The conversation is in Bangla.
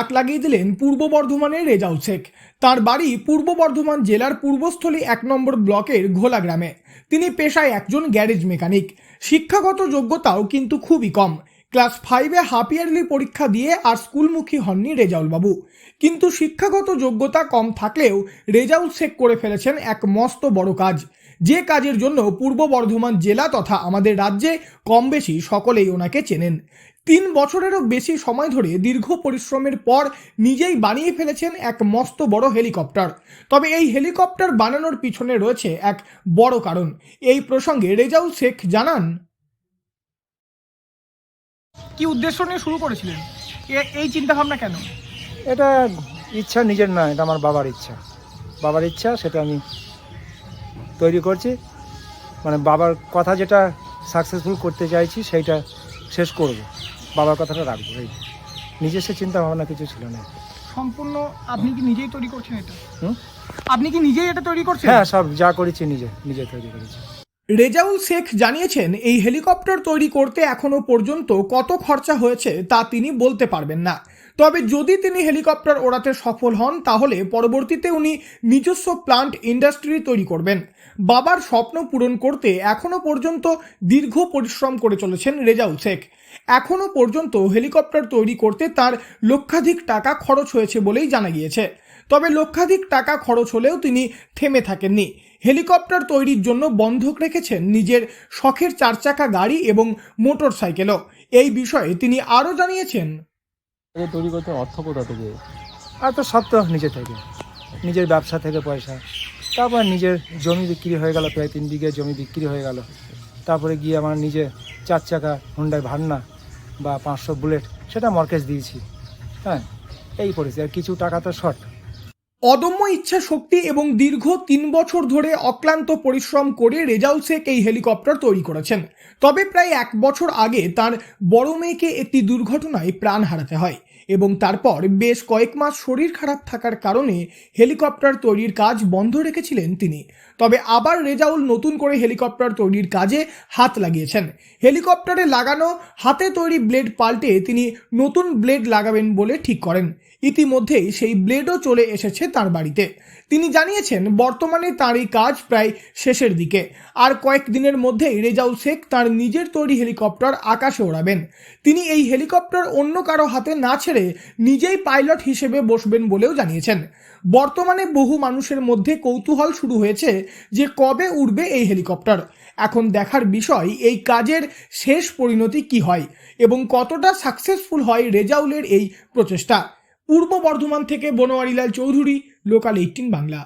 তাক লাগিয়ে দিলেন পূর্ব বর্ধমানের রেজাউল শেখ। তার বাড়ি পূর্ব বর্ধমান জেলার পূর্বস্থলী 1 নম্বর ব্লকের ঘোলা গ্রামে। তিনি পেশায় একজন গ্যারেজ মেকানিক। শিক্ষাগত যোগ্যতাও কিন্তু খুবই কম। ক্লাস 5-এ হাফ ইয়ারলি পরীক্ষা দিয়ে আর স্কুলমুখী হননি রেজাউল বাবু। কিন্তু শিক্ষাগত যোগ্যতা কম থাকলেও রেজাউল শেখ করে ফেলেছেন এক মস্ত বড় কাজ, যে কাজের জন্য পূর্ব বর্ধমান জেলা তথা আমাদের রাজ্যে কম বেশি সকলেই ওনাকে চেনেন। 3 বছরেরও বেশি সময় ধরে দীর্ঘ পরিশ্রমের পর নিজেই বানিয়ে ফেলেছেন এক মস্ত বড় হেলিকপ্টার। তবে এই হেলিকপ্টার বানানোর পিছনে রয়েছে এক বড় কারণ। এই প্রসঙ্গে রেজাউল শেখ জানান, কি উদ্দেশ্য নিয়ে শুরু করেছিলেন, এই চিন্তা ভাবনা কেন? এটা ইচ্ছা নিজের না, এটা আমার বাবার ইচ্ছা, সেটা আমি তৈরি করছি। মানে বাবার কথা যেটা সাকসেসফুল করতে চাইছি সেইটা শেষ করব, বাবার কথাটা রাখবো। এই নিজস্ব চিন্তা ভাবনা কিছু ছিল না। সম্পূর্ণ আপনি কি নিজেই তৈরি করছেন এটা? আপনি কি নিজেই এটা তৈরি করছেন? হ্যাঁ, সব যা করেছি নিজে তৈরি করেছি। রেজাউল শেখ জানিয়েছেন, এই হেলিকপ্টার তৈরি করতে এখনো পর্যন্ত কত খরচা হয়েছে তা তিনি বলতে পারবেন না। তবে যদি তিনি হেলিকপ্টার ওড়াতে সফল হন তাহলে পরবর্তীতে উনি নিজস্ব প্লান্ট ইন্ডাস্ট্রি তৈরি করবেন। বাবার স্বপ্ন পূরণ করতে এখনো পর্যন্ত দীর্ঘ পরিশ্রম করে চলেছেন রেজাউল শেখ। এখনো পর্যন্ত হেলিকপ্টার তৈরি করতে তার লক্ষাধিক টাকা খরচ হয়েছে বলেই জানা গিয়েছে। তবে লক্ষাধিক টাকা খরচ হলেও তিনি থেমে থাকেননি। হেলিকপ্টার তৈরির জন্য বন্ধক রেখেছেন নিজের শখের 4 চাকা গাড়ি এবং মোটর সাইকেলও। এই বিষয়ে তিনি আরও জানিয়েছেন, তৈরি করতে অর্থ কোথা থেকে? আর তো সব তো নিজে থেকে, নিজের ব্যবসা থেকে পয়সা, তারপর নিজের জমি বিক্রি হয়ে গেল, প্রায় 3 বিঘে জমি বিক্রি হয়ে গেল। তারপরে গিয়ে আমার নিজে 4 চাকা হুন্ডাই ভার্না বা 500 বুলেট, সেটা মর্টগেজ দিয়েছি। হ্যাঁ, এই পড়েছি, আর কিছু টাকা তো শর্ট। অদম্য ইচ্ছা শক্তি এবং দীর্ঘ 3 বছর ধরে অক্লান্ত পরিশ্রম করে রেজাউল শেখ এই হেলিকপ্টার তৈরি করেছেন। তবে প্রায় 1 বছর আগে তার বড় মেয়েকে একটি দুর্ঘটনায় প্রাণ হারাতে হয় এবং তারপর বেশ কয়েক মাস শরীর খারাপ থাকার কারণে হেলিকপ্টার তৈরির কাজ বন্ধ রেখেছিলেন তিনি। তবে আবার রেজাউল নতুন করে হেলিকপ্টার তৈরির কাজে হাত লাগিয়েছেন। হেলিকপ্টারে লাগানো হাতে তৈরি ব্লেড পাল্টে তিনি নতুন ব্লেড লাগাবেন বলে ঠিক করেন। ইতিমধ্যেই সেই ব্লেডও চলে এসেছে তার বাড়িতে। তিনি জানিয়েছেন, বর্তমানে তার এই কাজ প্রায় শেষের দিকে। আর কয়েকদিনের মধ্যেই রেজাউল শেখ তার নিজের তৈরি হেলিকপ্টার আকাশে ওড়াবেন। তিনি এই হেলিকপ্টার অন্য কারো হাতে না ছেড়ে নিজেই পাইলট হিসেবে বসবেন বলেও জানিয়েছেন। বর্তমানে বহু মানুষের মধ্যে কৌতূহল শুরু হয়েছে যে কবে উড়বে এই হেলিকপ্টার। এখন দেখার বিষয় এই কাজের শেষ পরিণতি কি হয় এবং কতটা সাকসেসফুল হয় রেজাউলের এই প্রচেষ্টা। পূর্ব বর্ধমান থেকে বনোয়ারিলাল চৌধুরী, লোকাল 18 বাংলা।